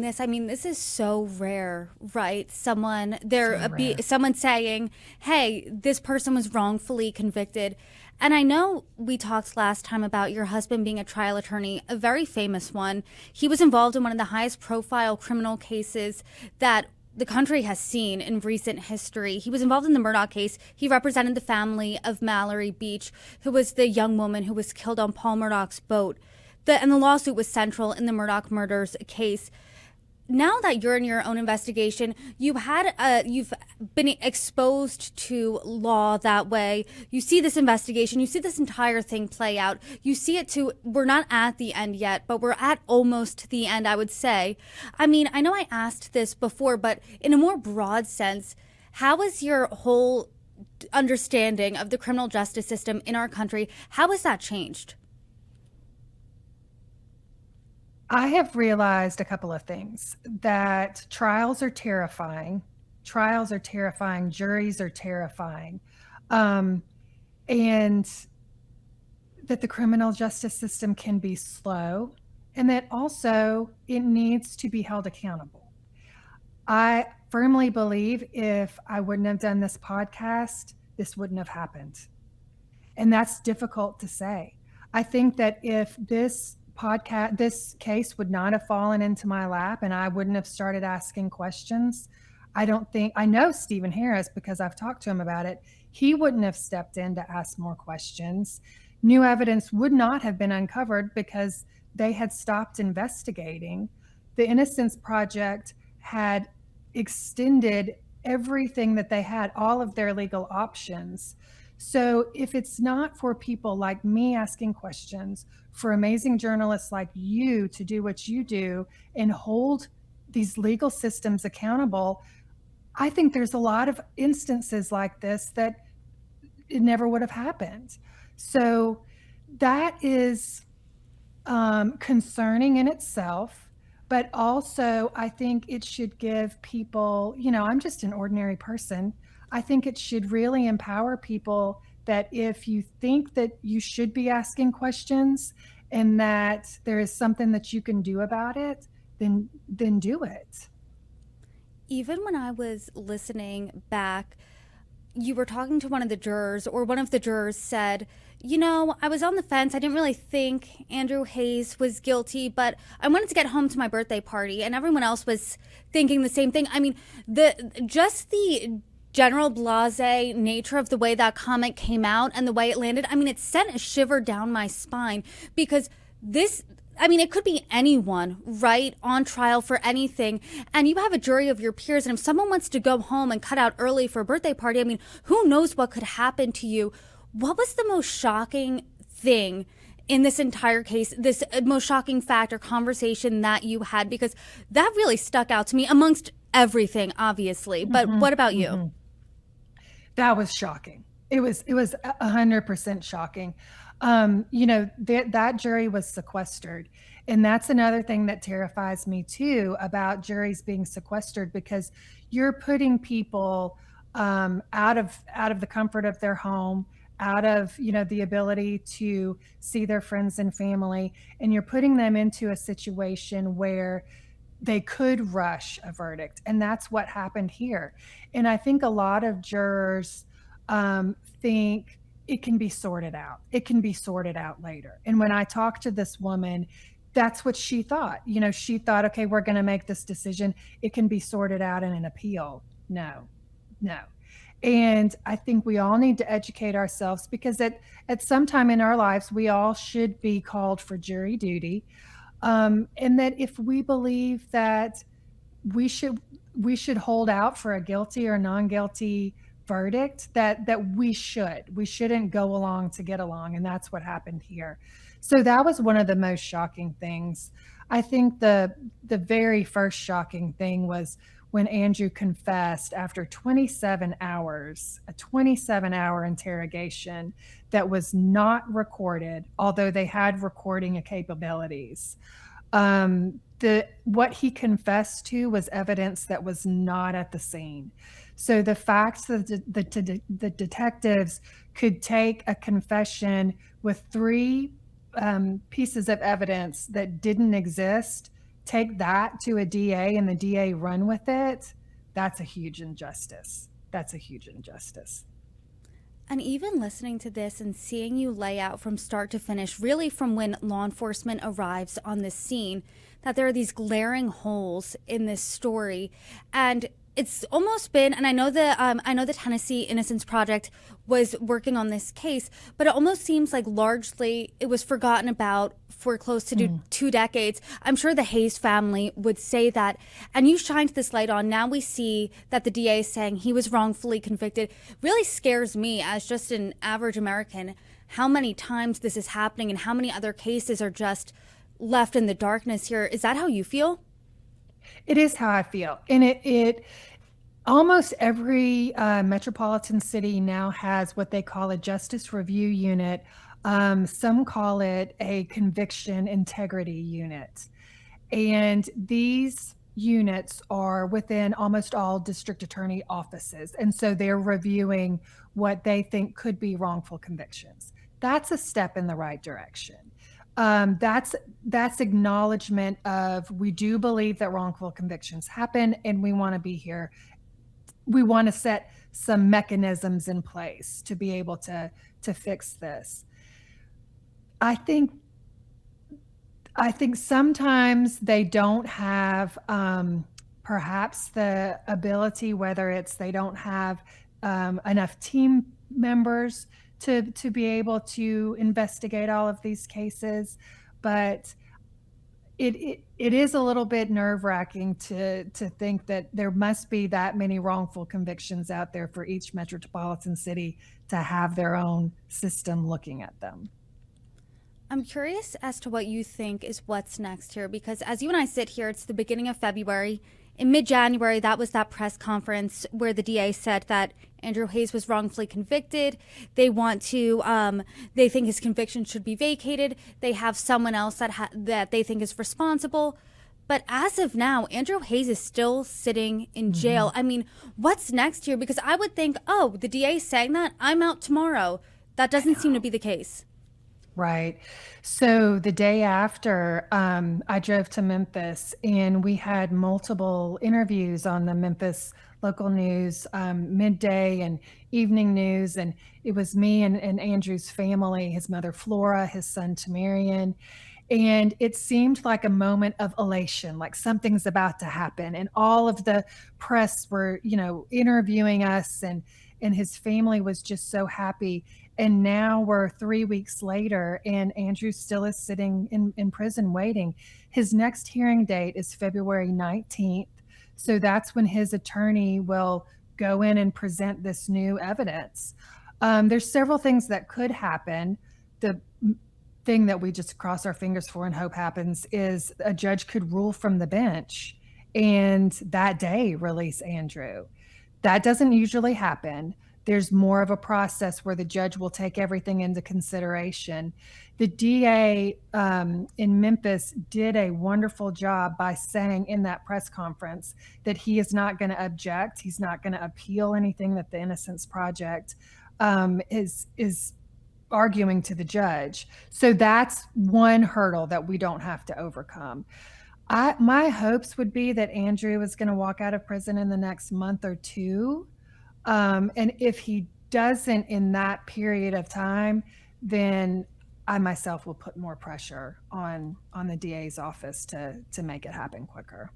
this, I mean, this is so rare, right? Someone So rare. someone saying, "Hey, this person was wrongfully convicted." And I know we talked last time about your husband being a trial attorney, a very famous one. He was involved in one of the highest profile criminal cases that the country has seen in recent history. He was involved in the Murdaugh case. He represented the family of Mallory Beach, who was the young woman who was killed on Paul Murdaugh's boat. And the lawsuit was central in the Murdaugh murders case. Now that you're in your own investigation, you've been exposed to law that way. You see this investigation, you see this entire thing play out. You see it too. We're not at the end yet, but we're at almost the end, I would say. I mean, I know I asked this before, but in a more broad sense, how is your whole understanding of the criminal justice system in our country, how has that changed? I have realized a couple of things that trials are terrifying. Trials are terrifying. Juries are terrifying. Um, and that the criminal justice system can be slow and that also it needs to be held accountable. I firmly believe if I wouldn't have done this podcast, this wouldn't have happened. And that's difficult to say. I think that if this case would not have fallen into my lap and I wouldn't have started asking questions, I know Stephen Harris because I've talked to him about it. He wouldn't have stepped in to ask more questions. New evidence would not have been uncovered because they had stopped investigating. The Innocence Project had extended everything that they had, all of their legal options. So if it's not for people like me asking questions, for amazing journalists like you to do what you do and hold these legal systems accountable, I think there's a lot of instances like this that it never would have happened. So that is concerning in itself, but also I think it should give people, I'm just an ordinary person. I think it should really empower people that if you think that you should be asking questions and that there is something that you can do about it, then do it. Even when I was listening back, you were talking to one of the jurors, or one of the jurors said, I was on the fence. I didn't really think Andrew Hayes was guilty, but I wanted to get home to my birthday party, and everyone else was thinking the same thing. I mean, the general blasé nature of the way that comment came out and the way it landed, I mean, it sent a shiver down my spine because it could be anyone, right, on trial for anything. And you have a jury of your peers. And if someone wants to go home and cut out early for a birthday party, I mean, who knows what could happen to you? What was the most shocking thing in this entire case, this most shocking fact or conversation that you had? Because that really stuck out to me amongst everything, obviously. But Mm-hmm, what about mm-hmm. you? That was shocking. It was 100% shocking. That jury was sequestered. And that's another thing that terrifies me too about juries being sequestered, because you're putting people out of the comfort of their home, out of, the ability to see their friends and family, and you're putting them into a situation where they could rush a verdict. And that's what happened here. And I think a lot of jurors think it can be sorted out. It can be sorted out later. And when I talked to this woman, that's what she thought. She thought, okay, we're going to make this decision. It can be sorted out in an appeal. No, no. And I think we all need to educate ourselves, because at some time in our lives, we all should be called for jury duty. And that if we believe that we should hold out for a guilty or non-guilty verdict, that we shouldn't go along to get along. And that's what happened here. So that was one of the most shocking things. I think the very first shocking thing was when Andrew confessed after 27 hours, a 27-hour interrogation that was not recorded, although they had recording capabilities. What he confessed to was evidence that was not at the scene. So the fact that the detectives could take a confession with three pieces of evidence that didn't exist take that to a DA and the DA run with it, that's a huge injustice. That's a huge injustice. And even listening to this and seeing you lay out from start to finish, really from when law enforcement arrives on this scene, that there are these glaring holes in this story. And it's almost been, and I know the Tennessee Innocence Project was working on this case, but it almost seems like largely it was forgotten about for close to 2 decades. I'm sure the Hayes family would say that. And you shined this light on. Now we see that the DA is saying he was wrongfully convicted. Really scares me as just an average American how many times this is happening and how many other cases are just left in the darkness here. Is that how you feel? It is how I feel. And it almost every metropolitan city now has what they call a justice review unit. Some call it a conviction integrity unit. And these units are within almost all district attorney offices. And so they're reviewing what they think could be wrongful convictions. That's a step in the right direction. That's acknowledgement of, we do believe that wrongful convictions happen, and we want to be here. We want to set some mechanisms in place to be able to fix this. I think sometimes they don't have perhaps the ability, whether it's they don't have enough team members to be able to investigate all of these cases, but it is a little bit nerve-wracking to think that there must be that many wrongful convictions out there for each metropolitan city to have their own system looking at them. I'm curious as to what you think is what's next here, because as you and I sit here, it's the beginning of February. In mid-January, that was that press conference where the DA said that Andrew Hayes was wrongfully convicted. They want to, they think his conviction should be vacated. They have someone else that they think is responsible. But as of now, Andrew Hayes is still sitting in jail. I mean, what's next here? Because I would think, oh, the DA is saying that, I'm out tomorrow. That doesn't seem to be the case. Right. So the day after, I drove to Memphis, and we had multiple interviews on the Memphis local news, midday and evening news. And it was me and Andrew's family, his mother, Flora, his son, Tamarian. And it seemed like a moment of elation, like something's about to happen. And all of the press were, interviewing us, and his family was just so happy. And now we're 3 weeks later, and Andrew still is sitting in prison waiting. His next hearing date is February 19th. So that's when his attorney will go in and present this new evidence. There's several things that could happen. The thing that we just cross our fingers for and hope happens is a judge could rule from the bench and that day release Andrew. That doesn't usually happen. There's more of a process where the judge will take everything into consideration. The DA in Memphis did a wonderful job by saying in that press conference that he is not going to object. He's not going to appeal anything that the Innocence Project is arguing to the judge. So that's one hurdle that we don't have to overcome. My hopes would be that Andrew is going to walk out of prison in the next month or two. And if he doesn't in that period of time, then I myself will put more pressure on the DA's office to make it happen quicker.